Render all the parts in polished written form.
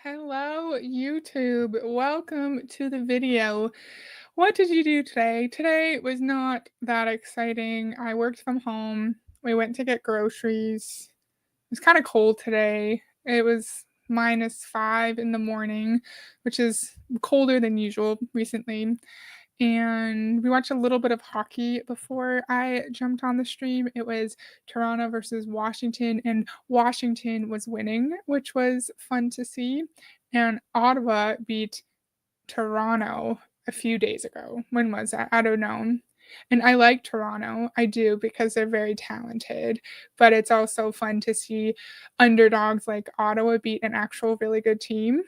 Hello, YouTube. Welcome to the video. What did you do today? Today was not that exciting. I worked from home. We went to get groceries. It was kind of cold today. It was -5 in the morning, which is colder than usual recently. And we watched a little bit of hockey before I jumped on the stream. It was Toronto versus Washington, and Washington was winning, which was fun to see. And Ottawa beat Toronto a few days ago. When was that? I don't know. And I like Toronto. I do because they're very talented, but it's also fun to see underdogs like Ottawa beat an actual really good team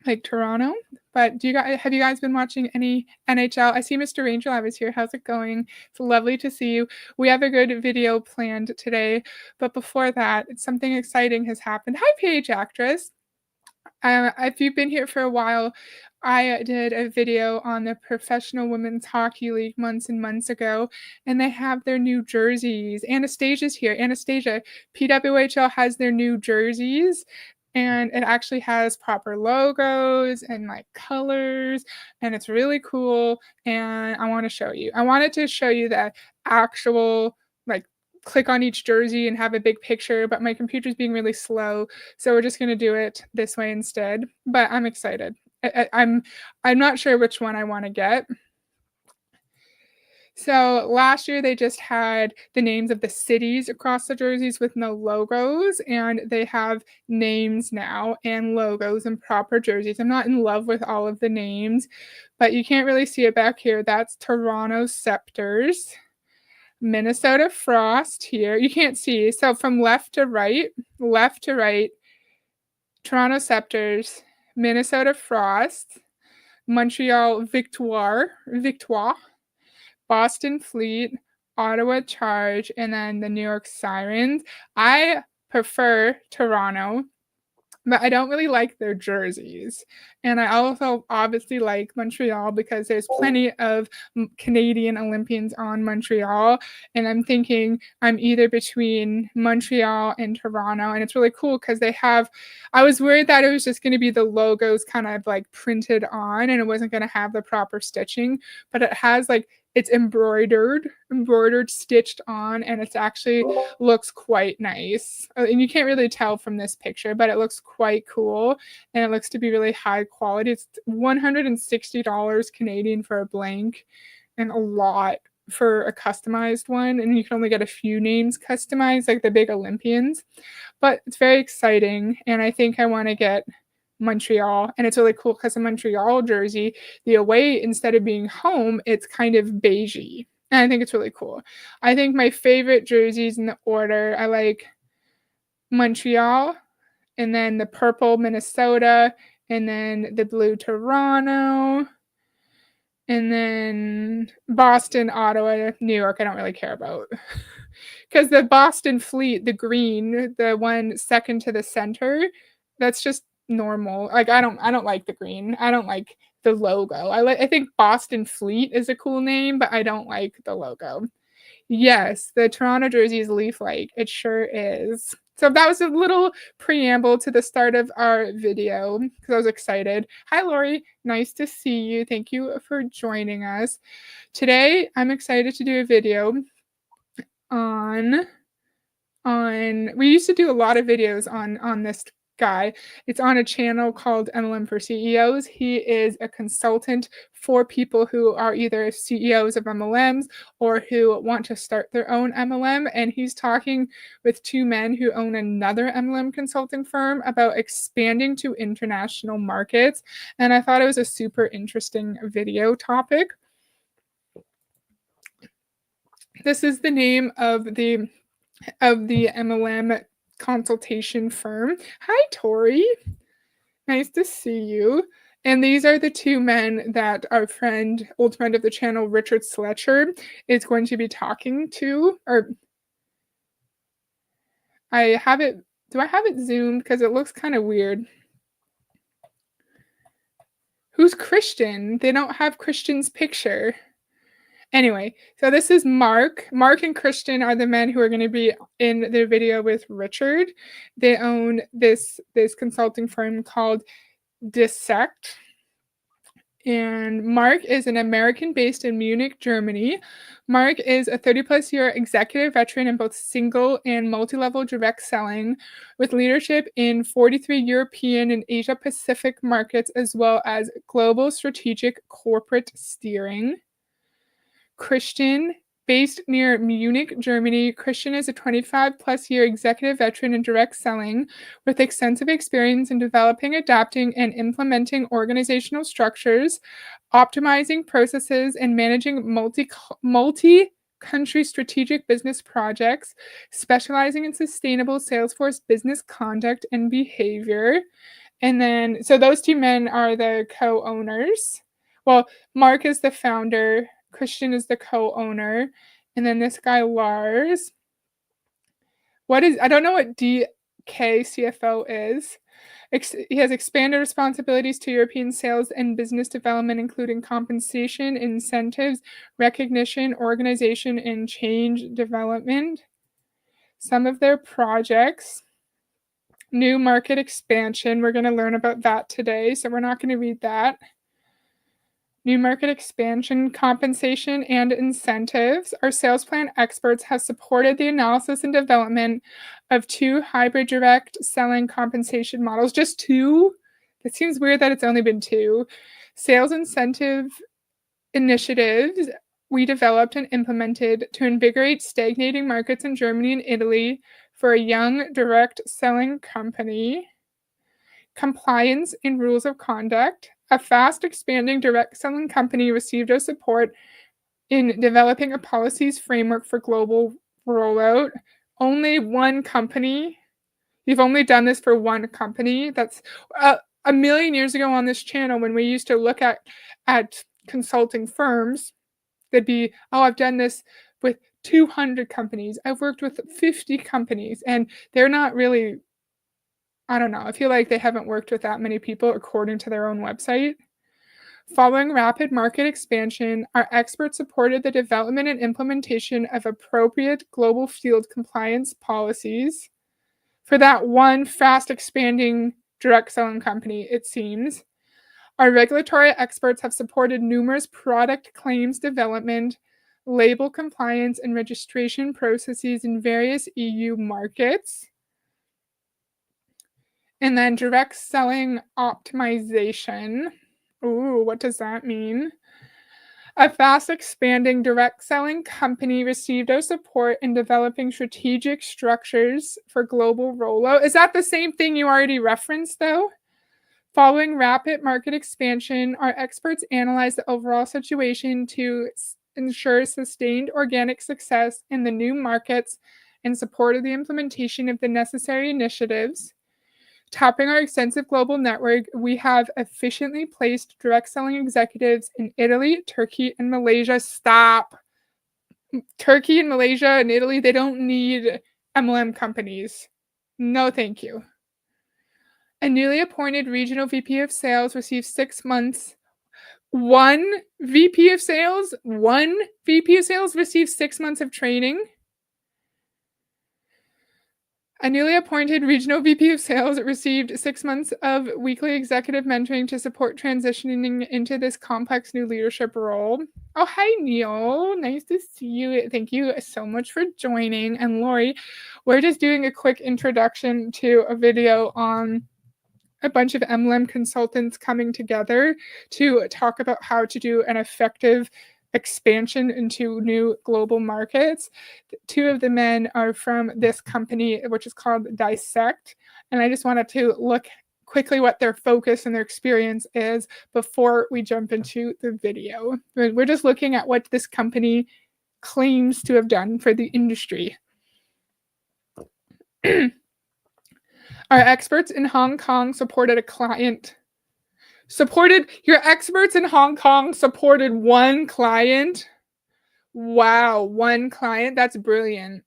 like Toronto. But do you guys have you guys been watching any NHL? I see Mr. Ranger Lab is here. How's it going? It's lovely to see you. We have a good video planned today, but before that, something exciting has happened. Hi, Paige Actress. If you've been here for a while, I did a video on the Professional Women's Hockey League months and months ago, and they have their new jerseys. Anastasia's here. Anastasia, PWHL has their new jerseys, and it actually has proper logos and like colors, and it's really cool. And I want to show you. I wanted to show you the actual like click on each jersey and have a big picture, but my computer's being really slow, so we're just gonna do it this way instead. But I'm excited. I'm not sure which one I want to get. So last year they just had the names of the cities across the jerseys with no logos, and they have names now and logos and proper jerseys. I'm not in love with all of the names, but you can't really see it back here. That's Toronto Scepters. Minnesota Frost here. You can't see. So from left to right, Toronto Scepters, Minnesota Frost, Montreal Victoire, Boston Fleet, Ottawa Charge, and then the New York Sirens. I prefer Toronto, but I don't really like their jerseys. And I also obviously like Montreal because there's plenty of Canadian Olympians on Montreal. And I'm thinking I'm either between Montreal and Toronto. And it's really cool because I was worried that it was just going to be the logos kind of like printed on and it wasn't going to have the proper stitching, but it has like it's embroidered, stitched on, and it's actually looks quite nice. And you can't really tell from this picture, but it looks quite cool, and it looks to be really high quality. It's $160 Canadian for a blank, and a lot for a customized one. And you can only get a few names customized, like the big Olympians. But it's very exciting, and I think I want to get Montreal, and it's really cool because the Montreal jersey, the away instead of being home, it's kind of beigey. And I think it's really cool. I think my favorite jerseys in the order, I like Montreal, and then the purple Minnesota, and then the blue Toronto, and then Boston, Ottawa, New York. I don't really care about because the Boston Fleet, the green, the one second to the center, that's just normal. Like I don't like the green. I don't like the logo. I think Boston Fleet is a cool name, but I don't like the logo. Yes, the Toronto jersey is leaf-like. It sure is. So that was a little preamble to the start of our video because I was excited. Hi, Lori. Nice to see you. Thank you for joining us. Today, I'm excited to do a video on we used to do a lot of videos on this guy. It's on a channel called MLM for CEOs. He is a consultant for people who are either CEOs of MLMs or who want to start their own MLM. And he's talking with two men who own another MLM consulting firm about expanding to international markets. And I thought it was a super interesting video topic. This is the name of the MLM consultation firm. Hi, Tori. Nice to see you. And these are the two men that our friend, old friend of the channel, Richard Sletcher, is going to be talking to. Or I have it. Do I have it zoomed? Because it looks kind of weird. Who's Christian? They don't have Christian's picture. Anyway, so this is Mark. Mark and Christian are the men who are going to be in the video with Richard. They own this consulting firm called Dissect. And Mark is an American based in Munich, Germany. Mark is a 30-plus year executive veteran in both single and multi-level direct selling, with leadership in 43 European and Asia Pacific markets, as well as global strategic corporate steering. Christian, based near Munich, Germany. Christian is a 25-plus year executive veteran in direct selling with extensive experience in developing, adapting, and implementing organizational structures, optimizing processes, and managing multi-country strategic business projects, specializing in sustainable Salesforce business conduct and behavior. And then, so those two men are the co-owners. Well, Mark is the founder, Christian is the co-owner, and then this guy Lars. I don't know what DK CFO is. He has expanded responsibilities to European sales and business development, including compensation, incentives, recognition, organization, and change development. Some of their projects: new market expansion. We're going to learn about that today, so we're not going to read that. New market expansion, compensation, and incentives. Our sales plan experts have supported the analysis and development of 2 hybrid direct selling compensation models. Just 2? It seems weird that it's only been 2. Sales incentive initiatives we developed and implemented to invigorate stagnating markets in Germany and Italy for a young direct selling company. Compliance and rules of conduct. A fast expanding direct selling company received our support in developing a policies framework for global rollout. Only one company. You've only done this for one company. That's a million years ago on this channel, when we used to look at consulting firms, they'd be, oh, I've done this with 200 companies. I've worked with 50 companies, and they're not really, I don't know, I feel like they haven't worked with that many people according to their own website. Following rapid market expansion, our experts supported the development and implementation of appropriate global field compliance policies for that one fast expanding direct selling company, it seems. Our regulatory experts have supported numerous product claims development, label compliance, and registration processes in various EU markets. And then direct selling optimization. Ooh, what does that mean? A fast expanding direct selling company received our support in developing strategic structures for global rollout. Is that the same thing you already referenced, though? Following rapid market expansion, our experts analyzed the overall situation to ensure sustained organic success in the new markets and supported the implementation of the necessary initiatives. Tapping our extensive global network, we have efficiently placed direct selling executives in Italy, Turkey, and Malaysia. Stop. Turkey and Malaysia and Italy, they don't need MLM companies. No, thank you. A newly appointed regional VP of sales received 6 months. One VP of sales received 6 months of training. A newly appointed regional VP of sales received 6 months of weekly executive mentoring to support transitioning into this complex new leadership role. Oh, hi, Neil. Nice to see you. Thank you so much for joining. And Lori, we're just doing a quick introduction to a video on a bunch of MLM consultants coming together to talk about how to do an effective expansion into new global markets. 2 of the men are from this company, which is called Dissect. And I just wanted to look quickly what their focus and their experience is before we jump into the video. We're just looking at what this company claims to have done for the industry. Our experts in Hong Kong supported a client. Your experts in Hong Kong supported one client? Wow, one client? That's brilliant.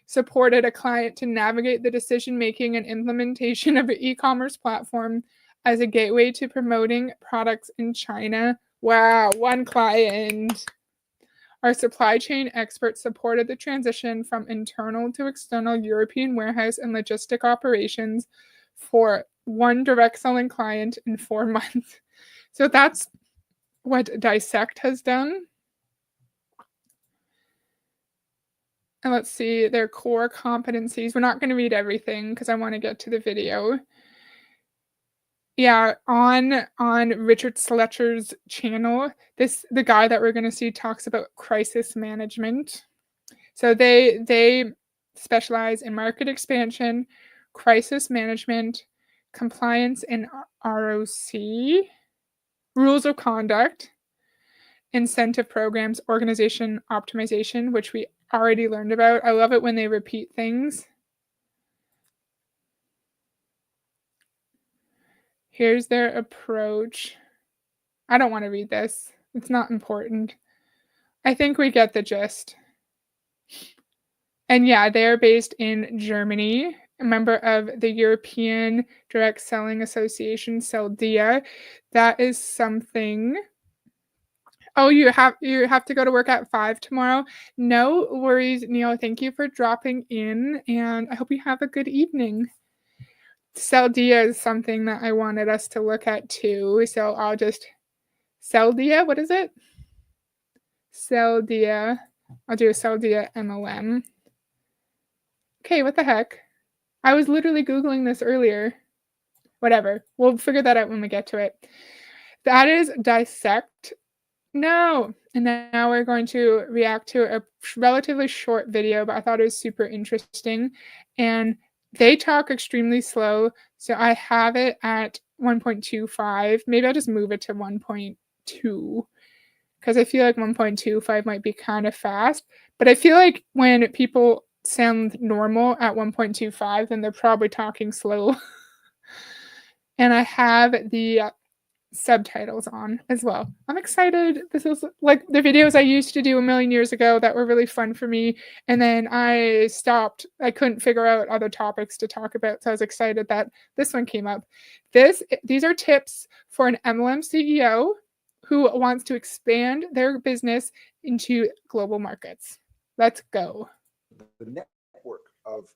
Supported a client to navigate the decision-making and implementation of an e-commerce platform as a gateway to promoting products in China. Wow, one client. Our supply chain experts supported the transition from internal to external European warehouse and logistic operations for one direct selling client in 4 months. So that's what Dissect has done. And let's see their core competencies. We're not going to read everything because I want to get to the video. Yeah, on Richard Sletcher's channel, the guy that we're going to see talks about crisis management. So they specialize in market expansion, crisis management, compliance and ROC, rules of conduct, incentive programs, organization optimization, which we already learned about. I love it when they repeat things. Here's their approach. I don't want to read this. It's not important. I think we get the gist. And yeah, they're based in Germany, a member of the European Direct Selling Association, CELDIA. That is something. Oh, you have to go to work at 5 tomorrow? No worries, Neil. Thank you for dropping in, and I hope you have a good evening. CELDIA is something that I wanted us to look at too, so I'll just CELDIA, what is it? CELDIA. I'll do a CELDIA MLM. Okay, what the heck? I was literally Googling this earlier. Whatever. We'll figure that out when we get to it. That is Dissect. No. And now we're going to react to a relatively short video, but I thought it was super interesting. And they talk extremely slow, so I have it at 1.25. Maybe I'll just move it to 1.2 because I feel like 1.25 might be kind of fast. But I feel like when people sound normal at 1.25, then they're probably talking slow. And I have the subtitles on as well. I'm excited. This is like the videos I used to do a million years ago that were really fun for me. And then I stopped. I couldn't figure out other topics to talk about. So I was excited that this one came up. These are tips for an MLM CEO who wants to expand their business into global markets. Let's go. The network of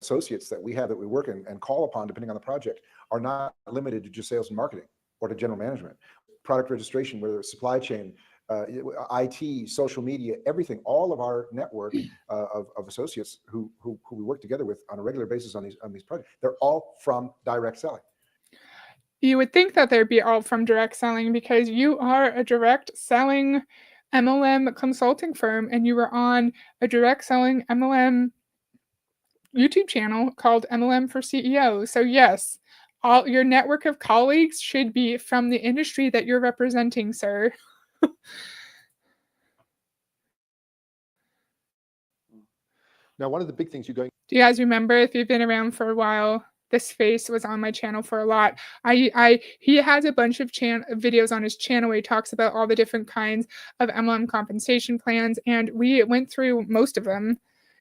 associates that we have that we work in and call upon, depending on the project, are not limited to just sales and marketing or to general management. Product registration, whether it's supply chain, IT, social media, everything, all of our network of associates who we work together with on a regular basis on these projects, they're all from direct selling. You would think that they'd be all from direct selling because you are a direct selling MLM consulting firm and you were on a direct selling MLM YouTube channel called MLM for CEOs. So yes, all your network of colleagues should be from the industry that you're representing, sir. Now, one of the big things you're going. Do you guys remember, if you've been around for a while, this face was on my channel for a lot. He has a bunch of videos on his channel where he talks about all the different kinds of MLM compensation plans, and we went through most of them.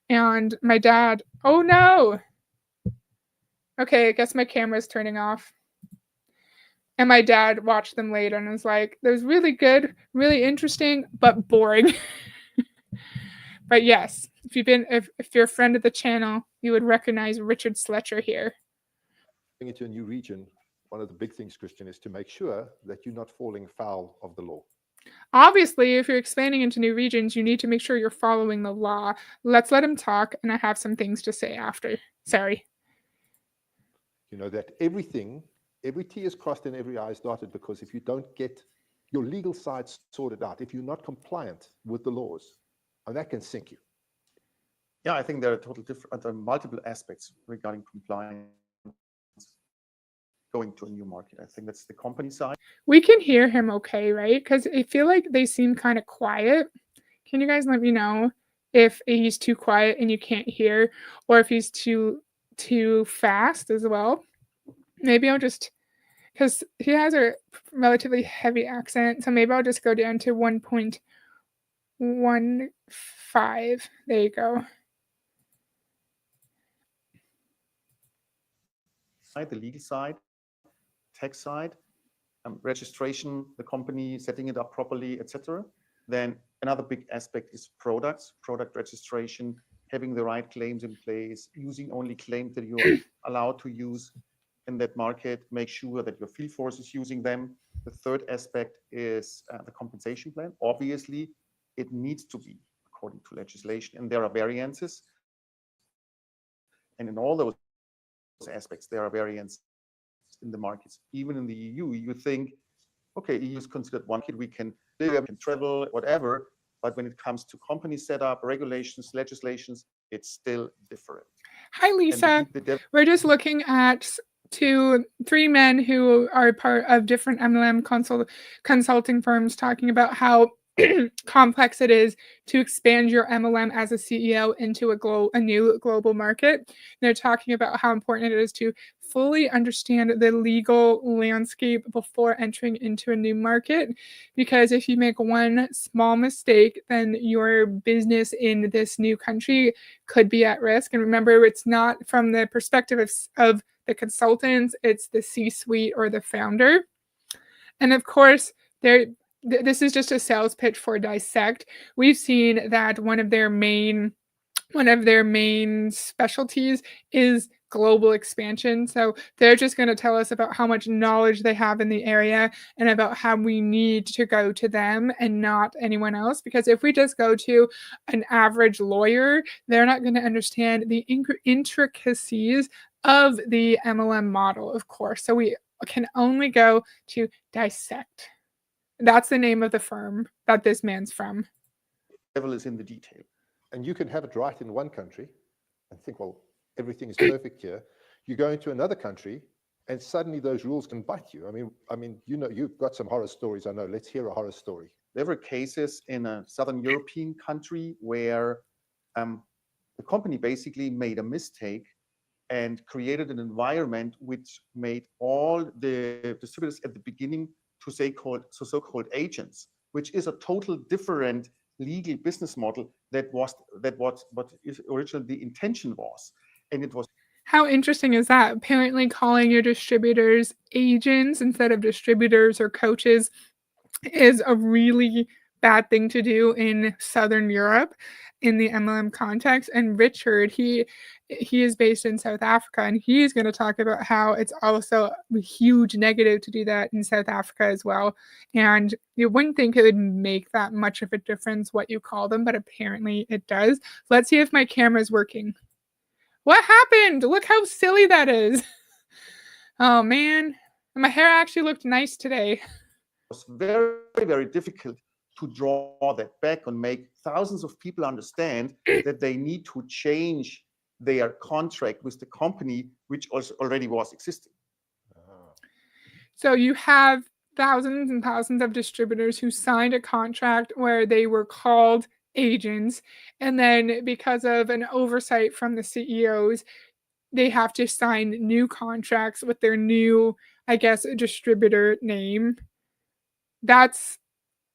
And my dad, oh no! Okay, I guess my camera's turning off. And my dad watched them later and was like, "That was really good, really interesting, but boring." But yes, if you're a friend of the channel, you would recognize Richard Sletcher here. Into a new region, one of the big things, Christian, is to make sure that you're not falling foul of the law. Obviously, if you're expanding into new regions, you need to make sure you're following the law. Let's let him talk, and I have some things to say after. Sorry. You know that every T is crossed and every I is dotted, because if you don't get your legal side sorted out, if you're not compliant with the laws, and that can sink you. Yeah, I think there are multiple aspects regarding compliance going to a new market. I think that's the company side. We can hear him okay, right? Because I feel like they seem kind of quiet. Can you guys let me know if he's too quiet and you can't hear, or if he's too fast as well? Maybe I'll just, because he has a relatively heavy accent, so maybe I'll just go down to 1.15. There you go. The legal side, tax side, registration, the company, setting it up properly, etc. Then another big aspect is products, product registration, having the right claims in place, using only claims that you are allowed to use in that market, make sure that your field force is using them. The third aspect is the compensation plan. Obviously, it needs to be according to legislation, and there are variances. And in all those aspects, there are variances in the markets. Even in the EU, you think, okay, EU is considered one market, we can live, we can travel, whatever. But when it comes to company setup, regulations, legislations, it's still different. Hi, Lisa. We're just looking at three men who are part of different MLM consulting firms talking about how complex it is to expand your MLM as a CEO into a new global market. They're talking about how important it is to fully understand the legal landscape before entering into a new market, because if you make one small mistake, then your business in this new country could be at risk. And remember, it's not from the perspective of the consultants, it's the C-suite or the founder. And of course, this is just a sales pitch for Dissect. We've seen that one of their main specialties is global expansion. So they're just going to tell us about how much knowledge they have in the area and about how we need to go to them and not anyone else. Because if we just go to an average lawyer, they're not going to understand the intricacies of the MLM model, of course. So we can only go to Dissect. That's the name of the firm that this man's from. Devil is in the detail. And you can have it right in one country and think, well, everything is perfect here. You go into another country and suddenly those rules can bite you. I mean, you know, you've got some horror stories, I know. Let's hear a horror story. There were cases in a Southern European country where the company basically made a mistake and created an environment which made all the distributors at the beginning to so-called agents, which is a total different legal business model that was what is originally the intention was. And it was. How interesting is that? Apparently calling your distributors agents instead of distributors or coaches is a really bad thing to do in Southern Europe in the MLM context. And Richard, he is based in South Africa, and he's going to talk about how it's also a huge negative to do that in South Africa as well. And you wouldn't think it would make that much of a difference what you call them, but apparently it does. Let's see if my camera's working. What happened? Look how silly that is. Oh man, my hair actually looked nice today. It was very, very difficult to draw that back and make thousands of people understand that they need to change their contract with the company, which also already was existing. So you have thousands and thousands of distributors who signed a contract where they were called agents, and then because of an oversight from the CEOs, they have to sign new contracts with their new, I guess, distributor name. That's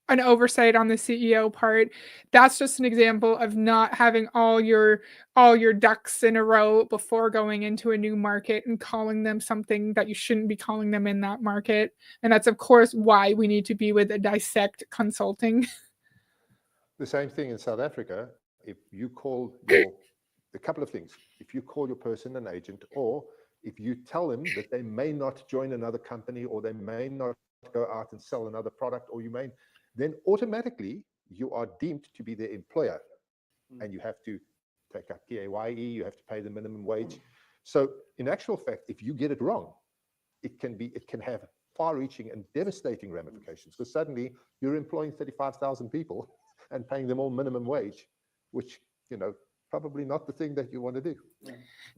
an oversight on the CEO part. That's just an example of not having all your ducks in a row before going into a new market and calling them something that you shouldn't be calling them in that market. And that's, of course, why we need to be with a Dissect Consulting. The same thing in South Africa. If you call a couple of things, if you call your person an agent, or if you tell them that they may not join another company, or they may not go out and sell another product, or then automatically you are deemed to be their employer, and you have to take up PAYE, you have to pay the minimum wage. So in actual fact, if you get it wrong, it can have far-reaching and devastating ramifications, because suddenly you're employing 35,000 people and paying them all minimum wage, which, you know, probably not the thing that you want to do.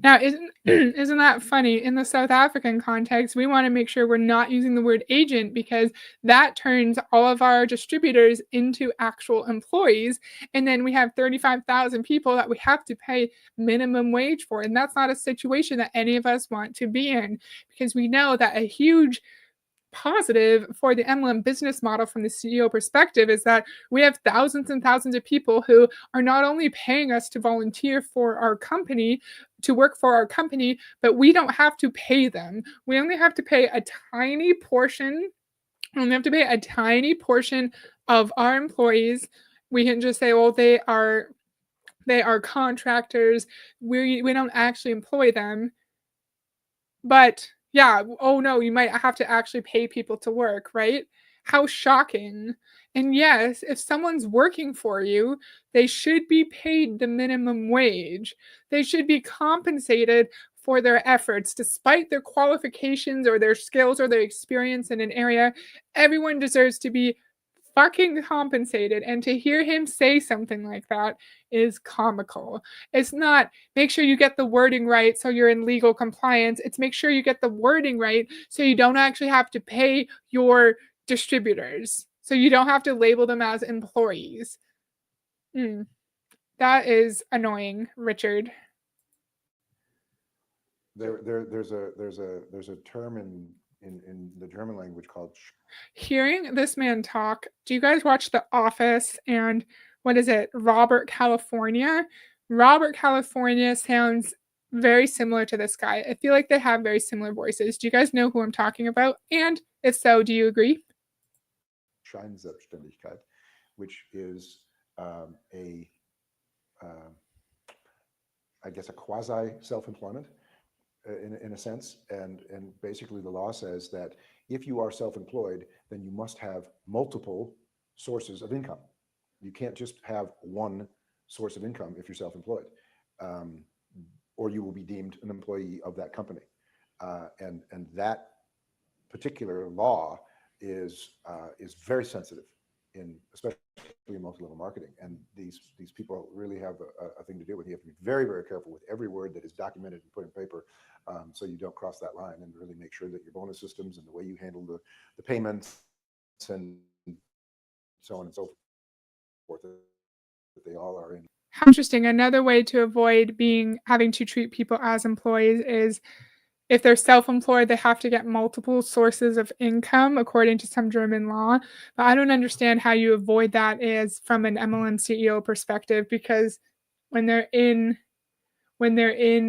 Now, isn't that funny? In the South African context, we want to make sure we're not using the word agent, because that turns all of our distributors into actual employees. And then we have 35,000 people that we have to pay minimum wage for. And that's not a situation that any of us want to be in, because we know that a huge positive for the MLM business model from the CEO perspective is that we have thousands and thousands of people who are not only paying us to volunteer for our company, to work for our company, but we don't have to pay them. We only have to pay a tiny portion. We only have to pay a tiny portion of our employees. We can just say, well, they are contractors. We don't actually employ them. But yeah, oh no, you might have to actually pay people to work, right? How shocking. And yes, if someone's working for you, they should be paid the minimum wage. They should be compensated for their efforts, despite their qualifications or their skills or their experience in an area. Everyone deserves to be fucking compensated. And to hear him say something like that is comical. It's not make sure you get the wording right so you're in legal compliance. It's make sure you get the wording right so you don't actually have to pay your distributors. So you don't have to label them as employees. That is annoying, Richard. There's a term in the German language called Hearing this man talk, do you guys watch The Office and what is it, Robert California? Robert California sounds very similar to this guy. I feel like they have very similar voices. Do you guys know who I'm talking about? And if so, do you agree? Scheinselbstständigkeit, which is I guess a quasi self-employment in a sense, and basically the law says that if you are self-employed, then you must have multiple sources of income. You can't just have one source of income if you're self-employed, or you will be deemed an employee of that company. And that particular law is very sensitive especially in multi-level marketing. And these people really have a thing to do with. You have to be very, very careful with every word that is documented and put in paper, so you don't cross that line, and really make sure that your bonus systems and the way you handle the payments and so on and so forth, that they all are in. How interesting. Another way to avoid having to treat people as employees is if they're self-employed, they have to get multiple sources of income according to some German law. But I don't understand how you avoid that is from an MLM CEO perspective, because when they're in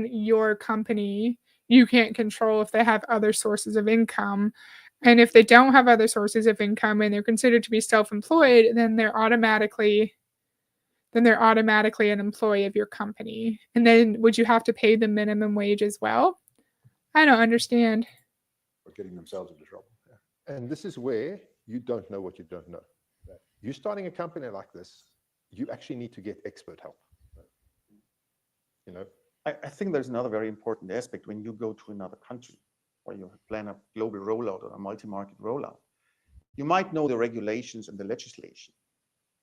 your company, you can't control if they have other sources of income. And if they don't have other sources of income and they're considered to be self-employed, then they're automatically an employee of your company. And then would you have to pay the minimum wage as well? I don't understand. But getting themselves into trouble. Yeah. And this is where you don't know what you don't know. You're starting a company like this, you actually need to get expert help. You know, I think there's another very important aspect when you go to another country or you plan a global rollout or a multi-market rollout. You might know the regulations and the legislation.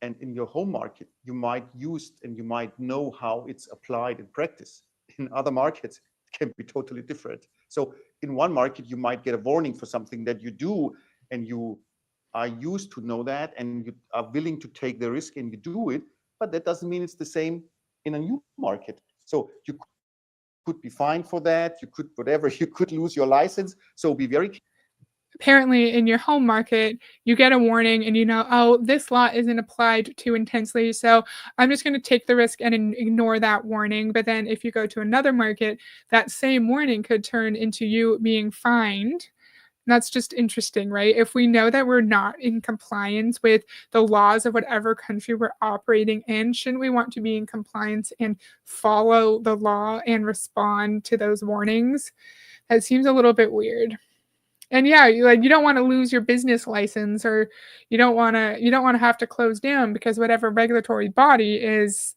And in your home market, you might use and you might know how it's applied in practice. In other markets, it can be totally different. So in one market, you might get a warning for something that you do, and you are used to know that, and you are willing to take the risk and you do it, but that doesn't mean it's the same in a new market. So you could be fined for that, you could whatever, you could lose your license. So be very apparently in your home market, you get a warning and you know, oh, this law isn't applied too intensely, so I'm just going to take the risk and ignore that warning. But then if you go to another market, that same warning could turn into you being fined. That's just interesting, right? If we know that we're not in compliance with the laws of whatever country we're operating in, shouldn't we want to be in compliance and follow the law and respond to those warnings? That seems a little bit weird. And yeah, you don't want to lose your business license, or you don't want to have to close down because whatever regulatory body is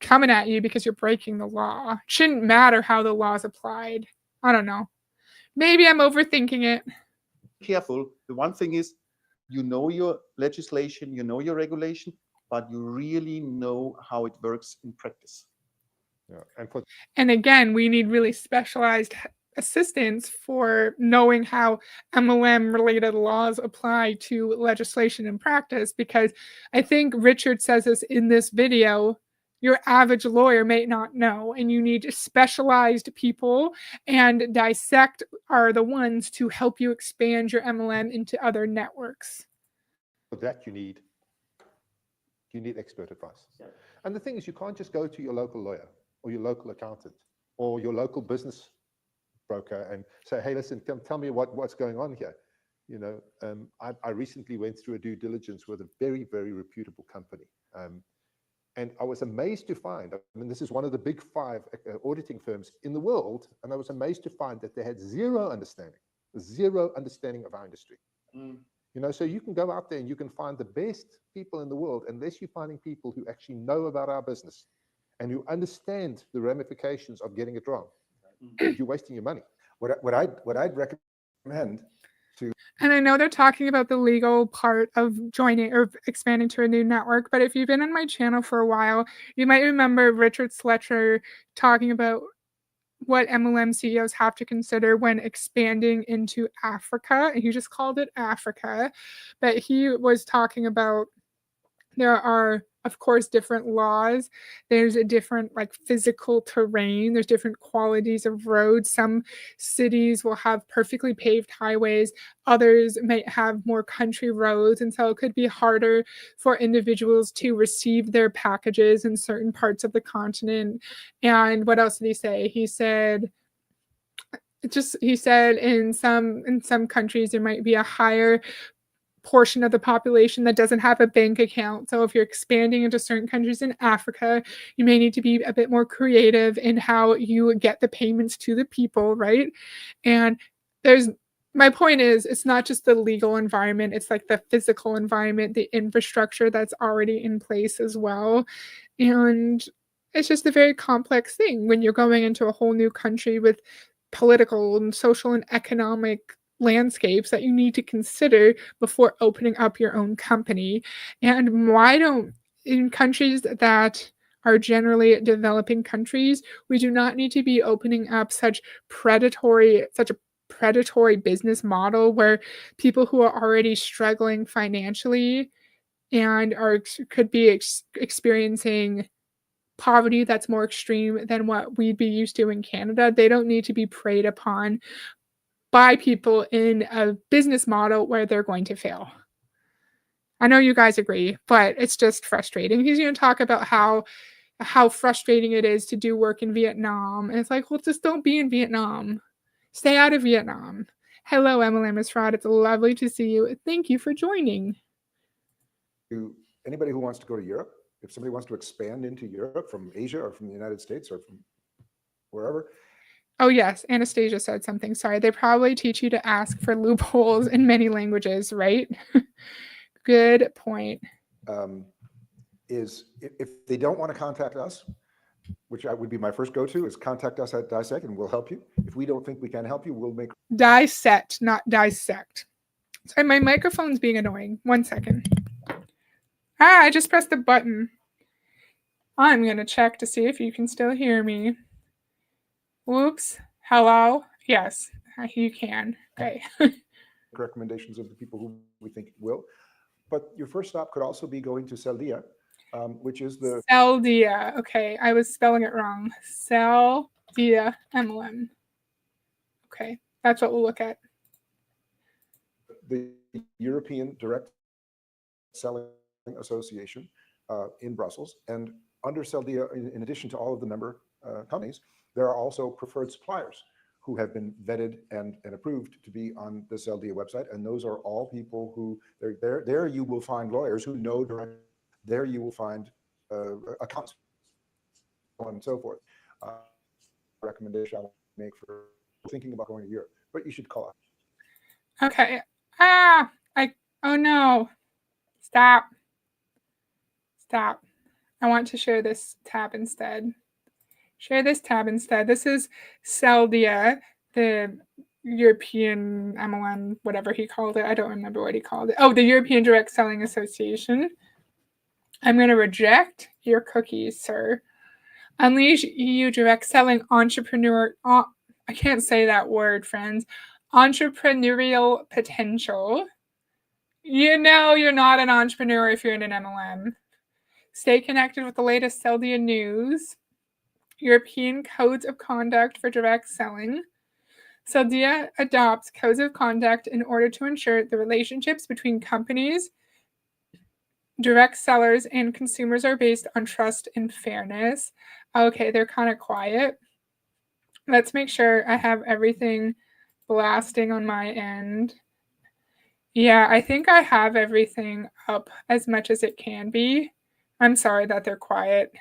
coming at you because you're breaking the law. Shouldn't matter how the law is applied. I don't know. Maybe I'm overthinking it. careful. The one thing is, you know your legislation, you know your regulation, but you really know how it works in practice. yeah. And again, we need really specialized assistance for knowing how MLM related laws apply to legislation and practice, because I think Richard says this in this video, your average lawyer may not know, and you need specialized people, and Dissect are the ones to help you expand your MLM into other networks. For that, you need expert advice. Yeah. And the thing is, you can't just go to your local lawyer or your local accountant or your local business broker and say, hey, listen, tell me what's going on here. I recently went through a due diligence with a very, very reputable company. And I was amazed to find, I mean, this is one of the big 5 auditing firms in the world, and I was amazed to find that they had zero understanding of our industry. So you can go out there and you can find the best people in the world, unless you're finding people who actually know about our business and who understand the ramifications of getting it wrong. You're wasting your money. What I'd recommend to, And I know they're talking about the legal part of joining or expanding to a new network, but if you've been on my channel for a while, you might remember Richard Sletcher talking about what MLM CEOs have to consider when expanding into Africa. He just called it Africa, but he was talking about there are, of course, different laws. There's a different like physical terrain. There's different qualities of roads. Some cities will have perfectly paved highways. Others might have more country roads. And so it could be harder for individuals to receive their packages in certain parts of the continent. And what else did he say? He said in some countries there might be a higher portion of the population that doesn't have a bank account. So if you're expanding into certain countries in Africa, you may need to be a bit more creative in how you get the payments to the people, right? And my point is, it's not just the legal environment, it's like the physical environment, the infrastructure that's already in place as well. And it's just a very complex thing when you're going into a whole new country with political and social and economic landscapes that you need to consider before opening up your own company. And in countries that are generally developing countries, we do not need to be opening up such a predatory business model where people who are already struggling financially and could be experiencing poverty that's more extreme than what we'd be used to in Canada. They don't need to be preyed upon by people in a business model where they're going to fail. I know you guys agree, but it's just frustrating. He's going to talk about how frustrating it is to do work in Vietnam. And it's like, well, just don't be in Vietnam. Stay out of Vietnam. Hello, MLM is Fraud. It's lovely to see you. Thank you for joining. anybody who wants to go to Europe, if somebody wants to expand into Europe from Asia or from the United States or from wherever. Oh, yes. Anastasia said something. Sorry. They probably teach you to ask for loopholes in many languages, right? Good point. Is if they don't want to contact us, which would be my first go-to, is contact us at Dissect and we'll help you. If we don't think we can help you, we'll make. Dissect, not dissect. Sorry, my microphone's being annoying. 1 second. I just pressed the button. I'm going to check to see if you can still hear me. Whoops. Hello? Yes, you can. Okay. Recommendations of the people who we think will. But your first stop could also be going to Celdia, which is the... Celdia. Okay, I was spelling it wrong. Celdia MLM. Okay, that's what we'll look at. The European Direct Selling Association in Brussels. And under Celdia, in addition to all of the member companies, there are also preferred suppliers who have been vetted and approved to be on the Celdia website. And those are all people who, there you will find lawyers who know direct, there you will find accounts, so on and so forth. Recommendation I will make for thinking about going to Europe, but you should call out. Okay. Oh no. Stop. I want to share this tab instead. Share this tab instead. This is Celdia, the European MLM, whatever he called it. I don't remember what he called it. Oh, the European Direct Selling Association. I'm going to reject your cookies, sir. Unleash EU Direct Selling Entrepreneur. I can't say that word, friends. Entrepreneurial potential. You know you're not an entrepreneur if you're in an MLM. Stay connected with the latest Celdia news. European Codes of Conduct for Direct Selling. Celdia adopts codes of conduct in order to ensure the relationships between companies, direct sellers, and consumers are based on trust and fairness. Okay, they're kind of quiet. Let's make sure I have everything blasting on my end. Yeah, I think I have everything up as much as it can be. I'm sorry that they're quiet.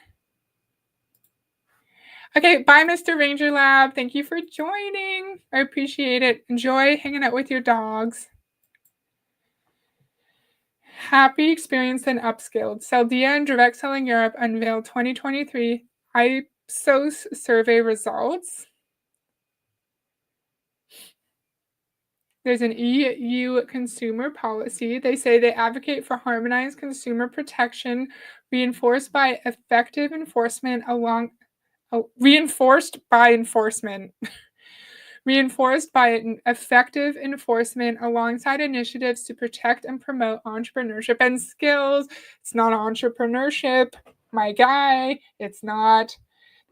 Okay, bye, Mr. Ranger Lab. Thank you for joining. I appreciate it. Enjoy hanging out with your dogs. Happy, experienced, and upskilled. Saldia and Direct Selling Europe unveiled 2023 Ipsos survey results. There's an EU consumer policy. They say they advocate for harmonized consumer protection reinforced by effective enforcement reinforced by effective enforcement alongside initiatives to protect and promote entrepreneurship and skills. It's not entrepreneurship, my guy. It's not.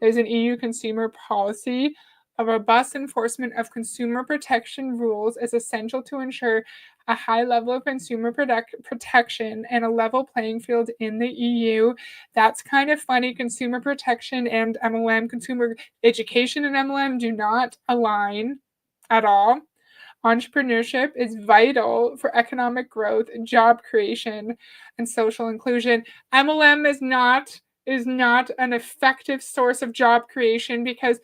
There's an EU consumer policy. A robust enforcement of consumer protection rules is essential to ensure a high level of consumer protection and a level playing field in the EU. That's kind of funny. Consumer protection and MLM, consumer education and MLM, do not align at all. Entrepreneurship is vital for economic growth, job creation, and social inclusion. MLM is not an effective source of job creation because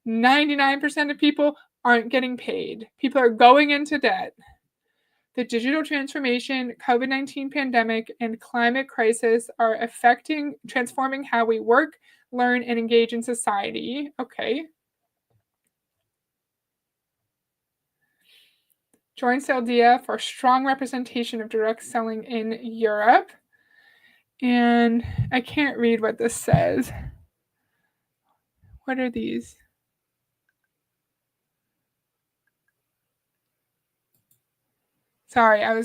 99% of people aren't getting paid. People are going into debt. The digital transformation, COVID-19 pandemic, and climate crisis are transforming how we work, learn, and engage in society. Okay. Join Saldia for strong representation of direct selling in Europe. And I can't read what this says. What are these? Sorry, I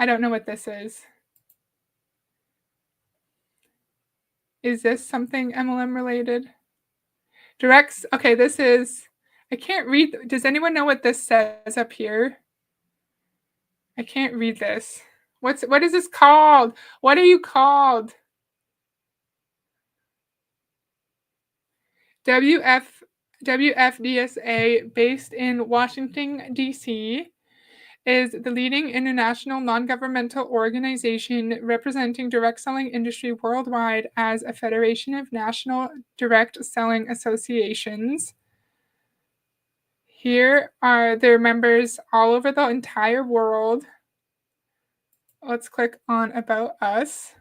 don't know what this is. Is this something MLM related? Okay, this is, I can't read. Does anyone know what this says up here? I can't read this. What is this called? What are you called? WFDSA, based in Washington, D.C., is the leading international non-governmental organization representing direct selling industry worldwide as a federation of national direct selling associations. Here are their members all over the entire world. Let's click on About Us.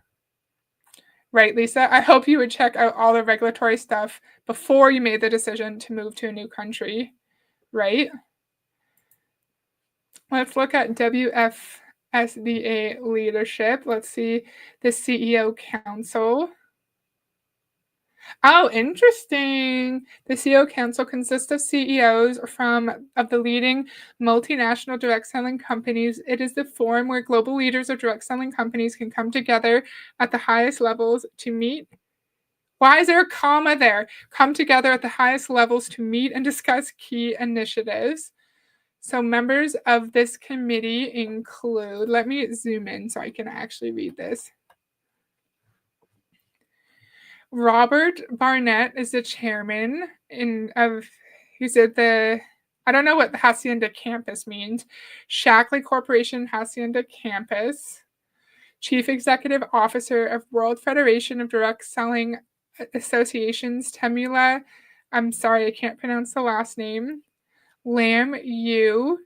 Right, Lisa? I hope you would check out all the regulatory stuff before you made the decision to move to a new country, right? Let's look at WFSDA leadership. Let's see the CEO Council. Oh, interesting. The CEO Council consists of CEOs of the leading multinational direct selling companies. It is the forum where global leaders of direct selling companies can come together at the highest levels to meet. Why is there a comma there? Come together at the highest levels to meet and discuss key initiatives. So members of this committee include, let me zoom in so I can actually read this. Robert Barnett is the chairman he's at the, I don't know what the Hacienda campus means. Shaklee Corporation Hacienda campus. Chief Executive Officer of World Federation of Direct Selling Associations, Temula, I'm sorry, I can't pronounce the last name. Lam Yu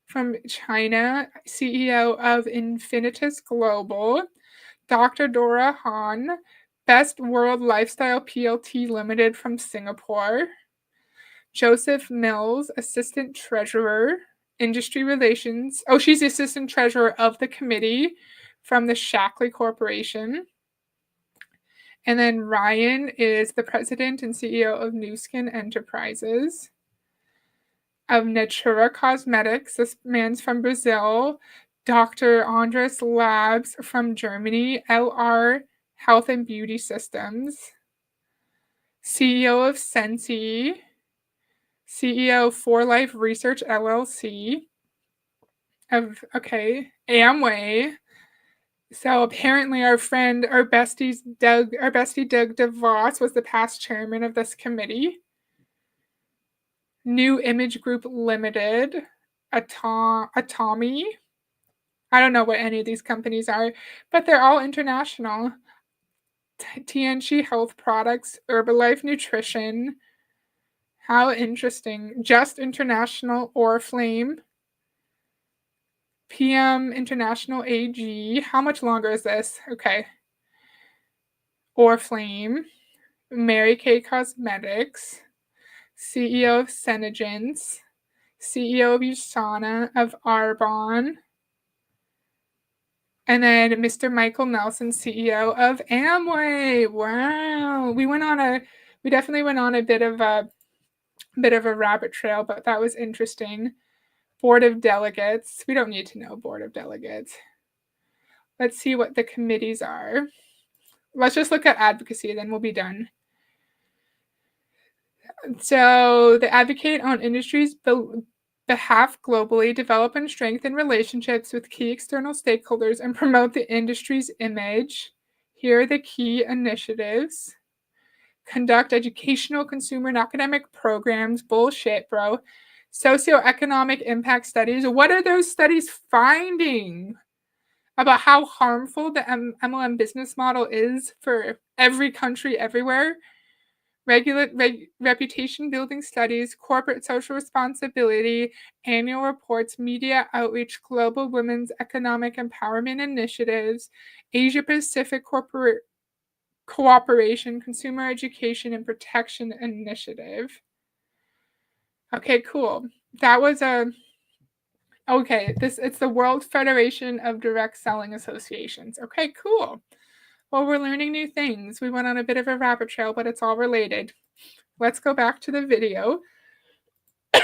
from China, CEO of Infinitus Global. Dr. Dora Han, Best World Lifestyle PLT Limited from Singapore. Joseph Mills, Assistant Treasurer, Industry Relations. Oh, she's the Assistant Treasurer of the committee from the Shaklee Corporation. And then Ryan is the President and CEO of Nu Skin Enterprises. Of Natura Cosmetics, this man's from Brazil. Dr. Andres Labs from Germany. LR Health and Beauty Systems. CEO of Sensi. CEO of For Life Research LLC. Amway. So apparently our bestie Doug DeVos was the past chairman of this committee. New Image Group Limited, Atomy. I don't know what any of these companies are, but they're all international. Tianchi Health Products, Herbalife Nutrition. How interesting. Just International, Oriflame. PM International AG. How much longer is this? Okay. Oriflame. Mary Kay Cosmetics. CEO of Senegens. CEO of USANA, of Arbonne. And then Mr. Michael Nelson, CEO of Amway. Wow. We definitely went on a bit of a rabbit trail, but that was interesting. Board of Delegates. We don't need to know Board of Delegates. Let's see what the committees are. Let's just look at advocacy, then we'll be done. So they advocate on industries behalf globally, develop and strengthen relationships with key external stakeholders, and promote the industry's image. Here are the key initiatives. Conduct educational, consumer, and academic programs. Bullshit, bro. Socioeconomic impact studies. What are those studies finding about how harmful the MLM business model is for every country, everywhere? Reputation building studies, corporate social responsibility, annual reports, media outreach, global women's economic empowerment initiatives, Asia Pacific cooperation, consumer education and protection initiative. Okay, cool. That was it's the World Federation of Direct Selling Associations. Okay, cool. Well, we're learning new things. We went on a bit of a rabbit trail, but it's all related. Let's go back to the video. I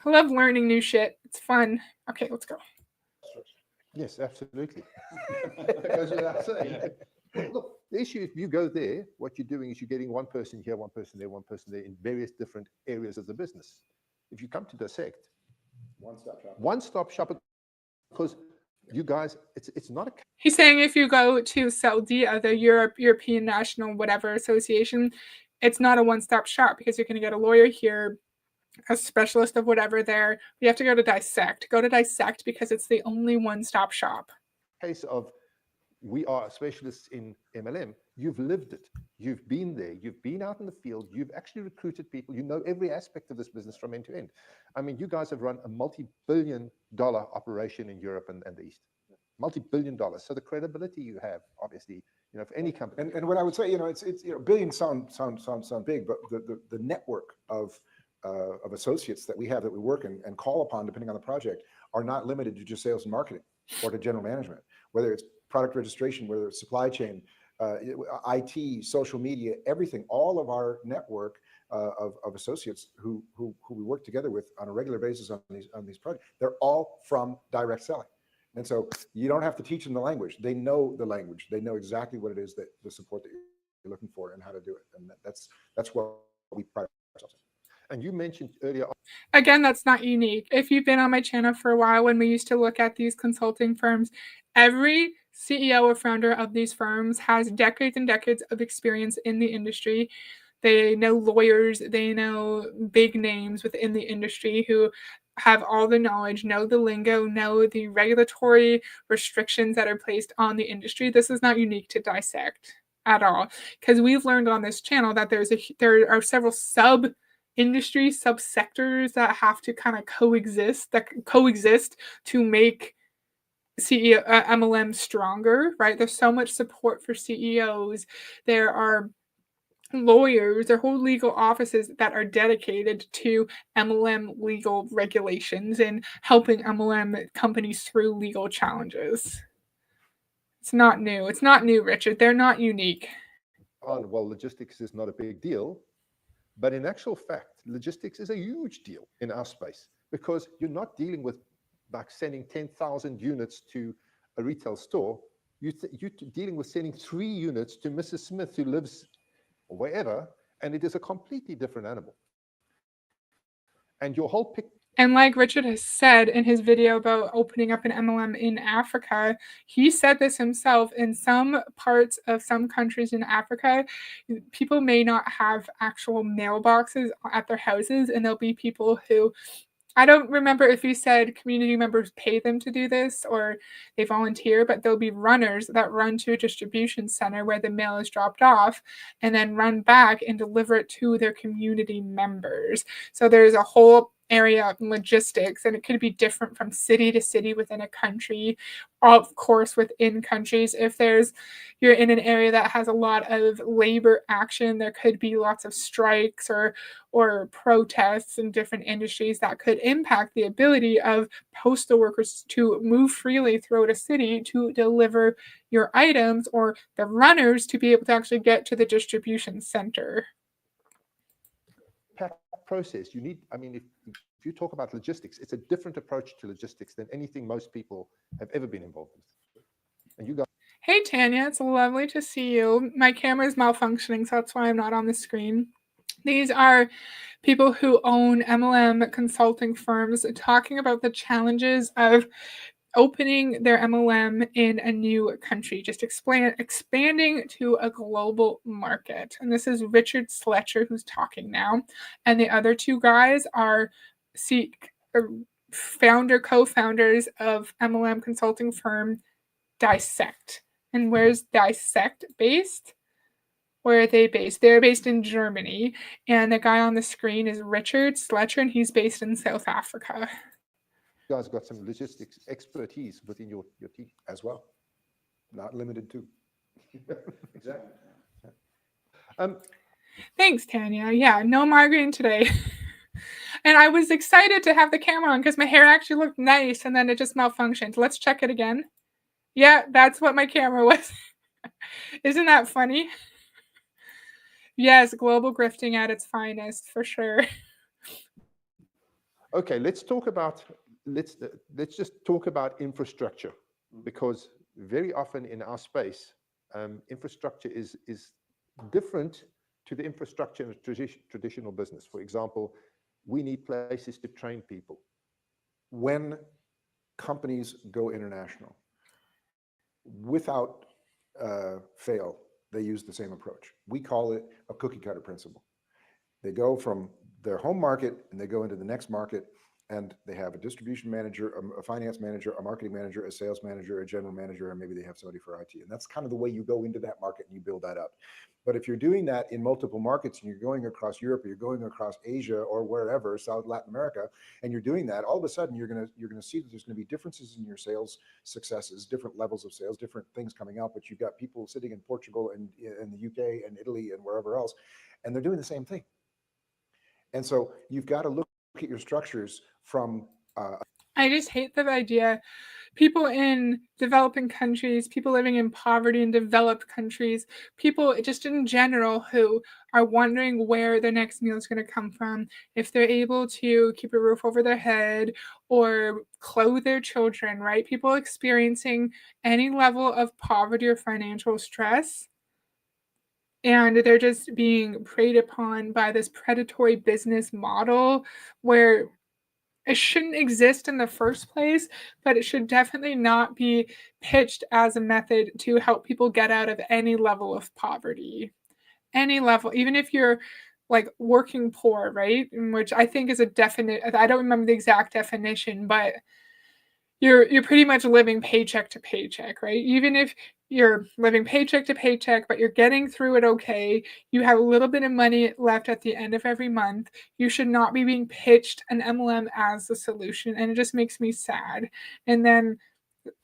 love learning new shit. It's fun. Okay, let's go. Yes, absolutely. That goes without saying. Well, look, the issue, if you go there, what you're doing is you're getting one person here, one person there, one person there in various different areas of the business. If you come to Dissect, one-stop shop, because you guys, it's not a... He's saying if you go to CELDIA, the European National whatever association, it's not a one-stop shop because you're going to get a lawyer here, a specialist of whatever there. You have to go to Dissect. Go to Dissect because it's the only one-stop shop. Case of we are specialists in MLM. You've lived it. You've been there. You've been out in the field. You've actually recruited people. You know every aspect of this business from end to end. I mean, you guys have run a multi-billion-dollar operation in Europe and the East. Multi-billion dollars. So the credibility you have, obviously, you know, for any company. And what I would say, you know, it's billions sound big, but the network of associates that we have that we work and call upon, depending on the project, are not limited to just sales and marketing or to general management. Whether it's product registration, whether it's supply chain, IT, social media, everything, all of our network of associates who we work together with on a regular basis on these projects, they're all from direct selling. And so you don't have to teach them the language. They know the language. They know exactly what it is that the support that you're looking for and how to do it. And that's what we pride ourselves on. And you mentioned earlier... Again, that's not unique. If you've been on my channel for a while, when we used to look at these consulting firms, every CEO or founder of these firms has decades and decades of experience in the industry. They know lawyers, they know big names within the industry who have all the knowledge, know the lingo, know the regulatory restrictions that are placed on the industry. This is not unique to Dissect at all, because we've learned on this channel that there are several sub-industry, sub-sectors that have to kind of coexist to make MLM stronger, right? There's so much support for CEOs. There are lawyers, there are whole legal offices that are dedicated to MLM legal regulations and helping MLM companies through legal challenges. It's not new. It's not new, Richard. They're not unique. Well, logistics is not a big deal, but in actual fact, logistics is a huge deal in our space because you're not dealing with like sending 10,000 units to a retail store. You're dealing with sending 3 units to Mrs. Smith who lives wherever, and it is a completely different animal. And your whole picture. And like Richard has said in his video about opening up an MLM in Africa, he said this himself. In some parts of some countries in Africa, people may not have actual mailboxes at their houses, and there'll be people who I don't remember if you said community members pay them to do this or they volunteer, but there'll be runners that run to a distribution center where the mail is dropped off and then run back and deliver it to their community members. So there's a whole area of logistics, and it could be different from city to city within a country. Of course, within countries, if you're in an area that has a lot of labor action, there could be lots of strikes or protests in different industries that could impact the ability of postal workers to move freely throughout a city to deliver your items, or the runners to be able to actually get to the distribution center. Process. You need, I mean, if you talk about logistics, it's a different approach to logistics than anything most people have ever been involved with. And you guys. Hey, Tanya, it's lovely to see you. My camera is malfunctioning, so that's why I'm not on the screen. These are people who own MLM consulting firms talking about the challenges of opening their MLM in a new country, just expanding to a global market. And this is Richard Sletcher who's talking now. And the other two guys are co-founders of MLM consulting firm Dissect. And where's Dissect based? Where are they based? They're based in Germany. And the guy on the screen is Richard Sletcher, and he's based in South Africa. You guys got some logistics expertise within your team as well. Not limited to. Exactly. Thanks, Tanya. Yeah, no migraine today. And I was excited to have the camera on because my hair actually looked nice, and then it just malfunctioned. Let's check it again. Yeah, that's what my camera was. Isn't that funny? Yes, global grifting at its finest, for sure. Okay, let's just talk about infrastructure, because very often in our space, infrastructure is different to the infrastructure in a traditional business. For example, we need places to train people. When companies go international, without fail, they use the same approach. We call it a cookie cutter principle. They go from their home market and they go into the next market, and they have a distribution manager, a finance manager, a marketing manager, a sales manager, a general manager, and maybe they have somebody for IT. And that's kind of the way you go into that market and you build that up. But if you're doing that in multiple markets and you're going across Europe, or you're going across Asia or wherever, South Latin America, and you're doing that, all of a sudden you're going to see that there's going to be differences in your sales successes, different levels of sales, different things coming out. But you've got people sitting in Portugal and in the UK and Italy and wherever else, and they're doing the same thing. And so you've got to look at your structures from I just hate the idea. People in developing countries, people living in poverty in developed countries, people just in general who are wondering where their next meal is going to come from, if they're able to keep a roof over their head or clothe their children, right? People experiencing any level of poverty or financial stress. And they're just being preyed upon by this predatory business model where it shouldn't exist in the first place, but it should definitely not be pitched as a method to help people get out of any level of poverty. Any level, even if you're like working poor, right? Which I think is a definite, I don't remember the exact definition, but you're pretty much living paycheck to paycheck, right? Even if you're living paycheck to paycheck, but you're getting through it okay, you have a little bit of money left at the end of every month, you should not be being pitched an MLM as the solution. And it just makes me sad. And then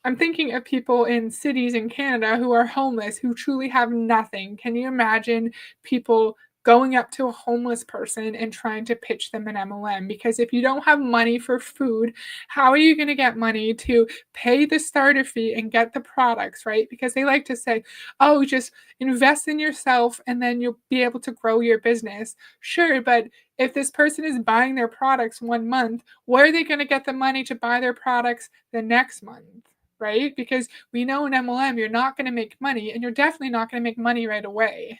I'm thinking of people in cities in Canada who are homeless, who truly have nothing. Can you imagine people going up to a homeless person and trying to pitch them an MLM? Because if you don't have money for food, how are you going to get money to pay the starter fee and get the products, right? Because they like to say, oh, just invest in yourself and then you'll be able to grow your business. Sure, but if this person is buying their products 1 month, where are they going to get the money to buy their products the next month? Right? Because we know in MLM, you're not going to make money, and you're definitely not going to make money right away.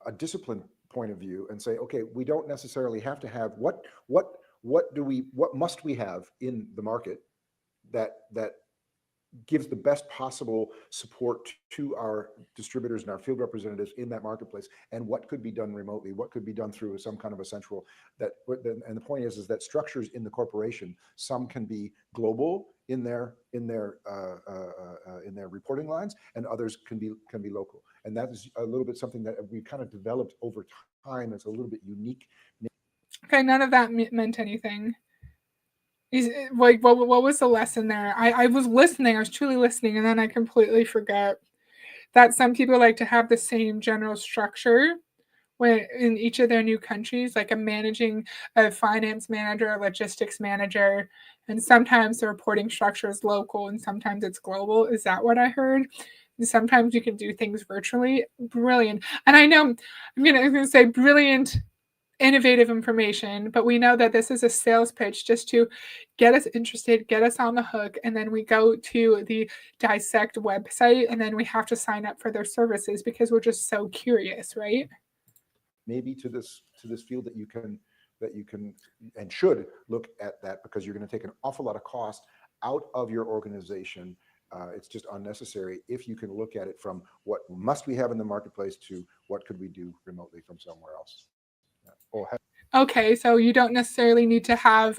A discipline point of view and say, okay, we don't necessarily have to have what must we have in the market that gives the best possible support to our distributors and our field representatives in that marketplace, and what could be done remotely, what could be done through some kind of a central and the point is that structures in the corporation, some can be global in their reporting lines, and others can be local. And that is a little bit something that we kind of developed over time. It's a little bit unique. Okay, none of that meant anything. Like, what was the lesson there? I was listening, I was truly listening, and then I completely forgot that some people like to have the same general structure when in each of their new countries, like a finance manager, a logistics manager, and sometimes the reporting structure is local and sometimes it's global. Is that what I heard? And sometimes you can do things virtually. Brilliant. And I know I'm gonna say brilliant, innovative information, but we know that this is a sales pitch just to get us interested, get us on the hook, and then we go to the Dissect website and then we have to sign up for their services because we're just so curious, right? Maybe to this field that you can and should look at that, because you're going to take an awful lot of cost out of your organization. It's just unnecessary if you can look at it from what must we have in the marketplace to what could we do remotely from somewhere else. Okay, so you don't necessarily need to have,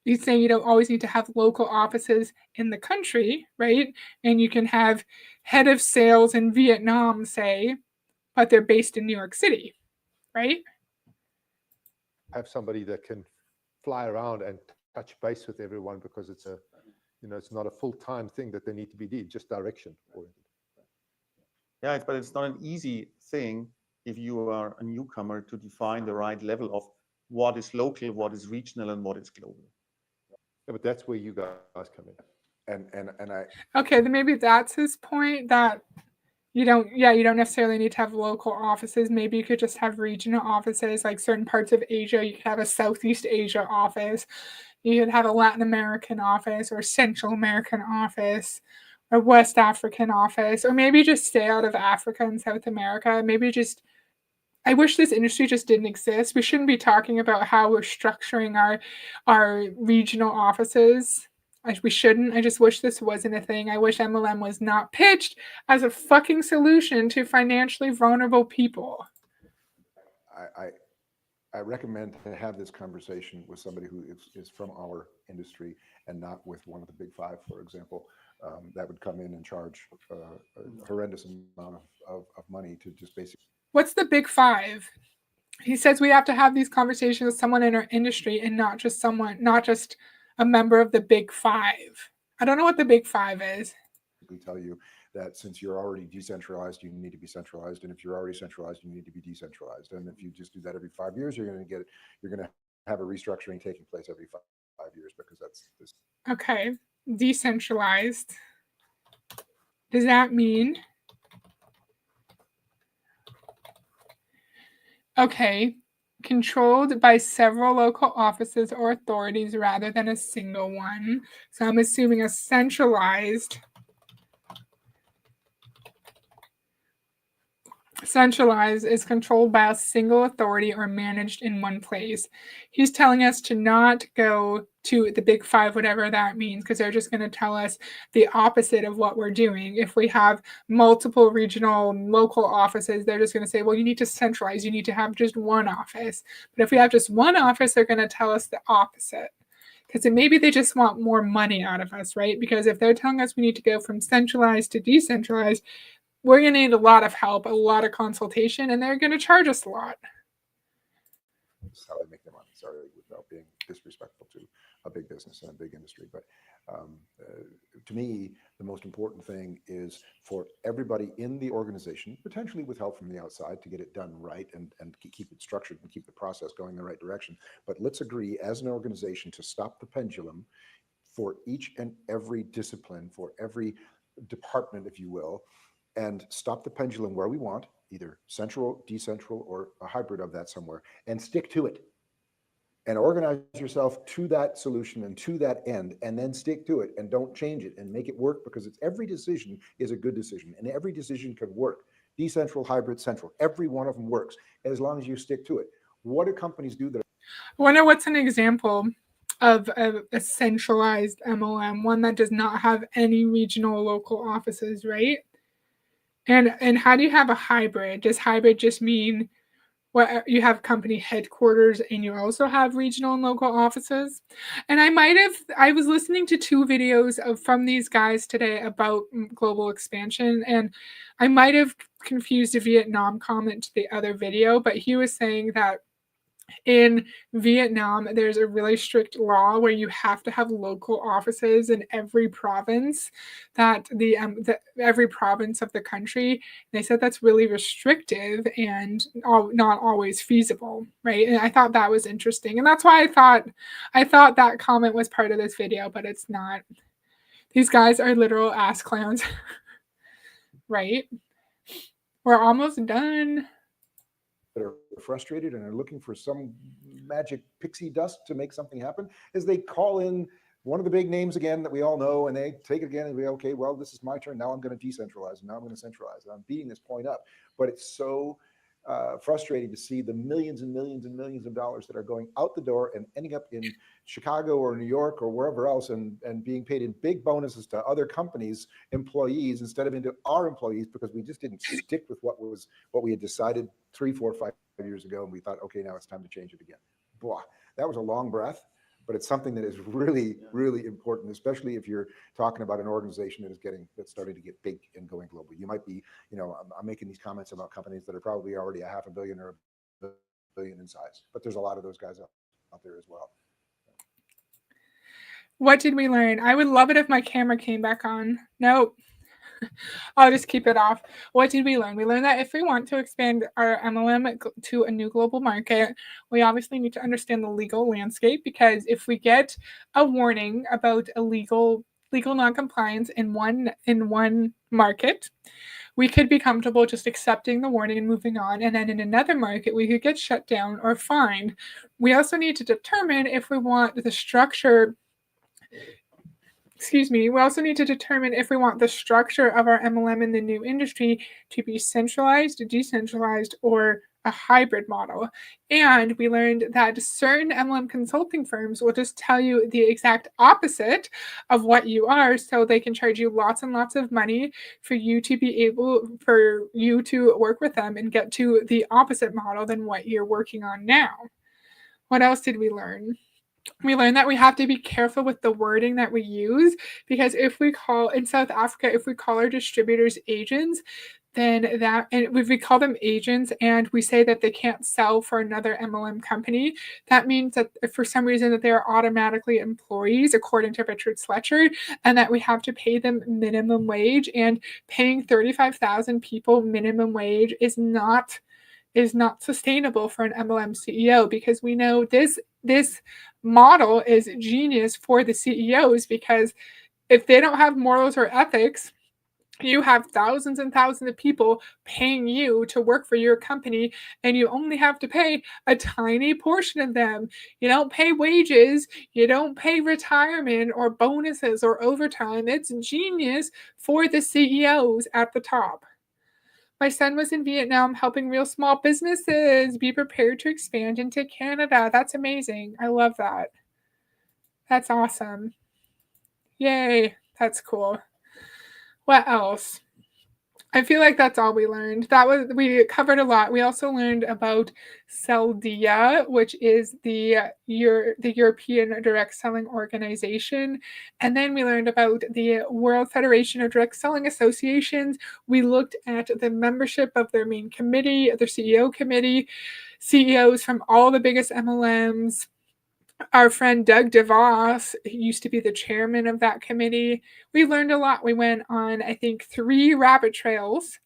you're saying you don't always need to have local offices in the country, right? And you can have head of sales in Vietnam, say, but they're based in New York City, right? Have somebody that can fly around and touch base with everyone, because it's it's not a full-time thing that they need to be just direction oriented. Yeah, but it's not an easy thing if you are a newcomer to define the right level of what is local, what is regional, and what is global. Yeah, but that's where you guys come in. And I Okay, then maybe that's his point, that you don't necessarily need to have local offices. Maybe you could just have regional offices, like certain parts of Asia. You could have a Southeast Asia office. You could have a Latin American office, or Central American office, or West African office, or maybe just stay out of Africa and South America. Maybe just, I wish this industry just didn't exist. We shouldn't be talking about how we're structuring our regional offices. We shouldn't. I just wish this wasn't a thing. I wish MLM was not pitched as a fucking solution to financially vulnerable people. I recommend to have this conversation with somebody who is from our industry, and not with one of the big five, for example, that would come in and charge a horrendous amount of money to just basically. What's the big five? He says we have to have these conversations with someone in our industry and not just a member of the big five. I don't know what the big five is. We tell you that since you're already decentralized, you need to be centralized, and if you're already centralized, you need to be decentralized. And if you just do that every 5 years, you're going to have a restructuring taking place every 5 years, because that's this. Okay, decentralized. Does that mean? Okay, controlled by several local offices or authorities rather than a single one. So I'm assuming a centralized is controlled by a single authority or managed in one place. He's telling us to not go to the big five, whatever that means, because they're just going to tell us the opposite of what we're doing. If we have multiple regional, local offices, they're just going to say, well, you need to centralize. You need to have just one office. But if we have just one office, they're going to tell us the opposite. Because maybe they just want more money out of us, right? Because if they're telling us we need to go from centralized to decentralized, we're going to need a lot of help, a lot of consultation, and they're going to charge us a lot. That's how they make their money. Sorry, without being disrespectful to a big business and a big industry. But to me, the most important thing is for everybody in the organization, potentially with help from the outside, to get it done right and keep it structured and keep the process going in the right direction. But let's agree as an organization to stop the pendulum for each and every discipline, for every department, if you will, and stop the pendulum where we want, either central, decentral, or a hybrid of that somewhere, and stick to it. And organize yourself to that solution and to that end, and then stick to it and don't change it and make it work, because every decision is a good decision and every decision can work. Decentral, hybrid, central, every one of them works as long as you stick to it. What do companies do that? I wonder what's an example of a centralized MLM, one that does not have any regional or local offices, right? And how do you have a hybrid? Does hybrid just mean what you have company headquarters and you also have regional and local offices? And I was listening to 2 videos from these guys today about global expansion, and I might have confused a Vietnam comment to the other video, but he was saying that in Vietnam, there's a really strict law where you have to have local offices in every province every province of the country. They said that's really restrictive and not always feasible, right? And I thought that was interesting, and that's why I thought that comment was part of this video, but it's not. These guys are literal ass clowns, right? We're almost done. That are frustrated and are looking for some magic pixie dust to make something happen, is they call in one of the big names again that we all know, and they take it again and be, okay, well, this is my turn. Now I'm going to decentralize, and now I'm going to centralize. And I'm beating this point up. But it's so frustrating to see the millions and millions and millions of dollars that are going out the door and ending up in Chicago or New York or wherever else, and being paid in big bonuses to other companies' employees instead of into our employees, because we just didn't stick with what we had decided 3, 4, 5 years ago, and we thought, okay, now it's time to change it again. Blah. That was a long breath, but it's something that is really, really important, especially if you're talking about an organization that's starting to get big and going global. You might be, I'm making these comments about companies that are probably already a $500 million or $1 billion in size, but there's a lot of those guys out there as well. What did we learn? I would love it if my camera came back on. Nope. I'll just keep it off. What did we learn? We learned that if we want to expand our MLM to a new global market, we obviously need to understand the legal landscape, because if we get a warning about illegal noncompliance in one market, we could be comfortable just accepting the warning and moving on. And then in another market, we could get shut down or fined. We also need to determine if we want the structure. We also need to determine if we want the structure of our MLM in the new industry to be centralized, decentralized, or a hybrid model. And we learned that certain MLM consulting firms will just tell you the exact opposite of what you are, so they can charge you lots and lots of money for you to work with them and get to the opposite model than what you're working on now. What else did we learn? We learned that we have to be careful with the wording that we use, because in South Africa, if we call our distributors agents, and if we call them agents and we say that they can't sell for another MLM company, that means that if for some reason that they are automatically employees according to Richard Sletcher, and that we have to pay them minimum wage, and paying 35,000 people minimum wage is not sustainable for an MLM CEO, because we know this model is genius for the CEOs, because if they don't have morals or ethics, you have thousands and thousands of people paying you to work for your company, and you only have to pay a tiny portion of them. You don't pay wages, you don't pay retirement or bonuses or overtime. It's genius for the CEOs at the top. My son was in Vietnam helping real small businesses be prepared to expand into Canada. That's amazing. I love that. That's awesome. Yay. That's cool. What else? I feel like that's all we learned. We covered a lot. We also learned about Celdia, which is the European Direct Selling Organization. And then we learned about the World Federation of Direct Selling Associations. We looked at the membership of their main committee, their CEO committee, CEOs from all the biggest MLMs. Our friend Doug DeVos used to be the chairman of that committee. We learned a lot. We went on, I think, 3 rabbit trails,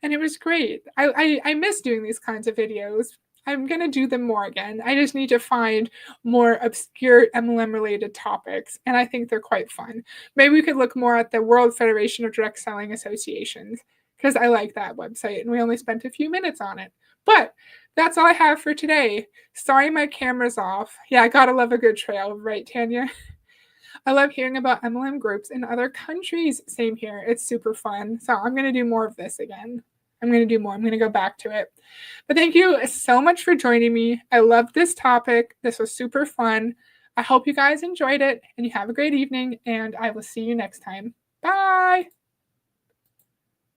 and it was great. I miss doing these kinds of videos. I'm going to do them more again. I just need to find more obscure MLM-related topics, and I think they're quite fun. Maybe we could look more at the World Federation of Direct Selling Associations, because I like that website, and we only spent a few minutes on it. But that's all I have for today. Sorry my camera's off. Yeah, I gotta love a good trail, right, Tanya? I love hearing about MLM groups in other countries. Same here. It's super fun. So I'm going to do more of this again. I'm going to do more. I'm going to go back to it. But thank you so much for joining me. I love this topic. This was super fun. I hope you guys enjoyed it and you have a great evening, and I will see you next time. Bye.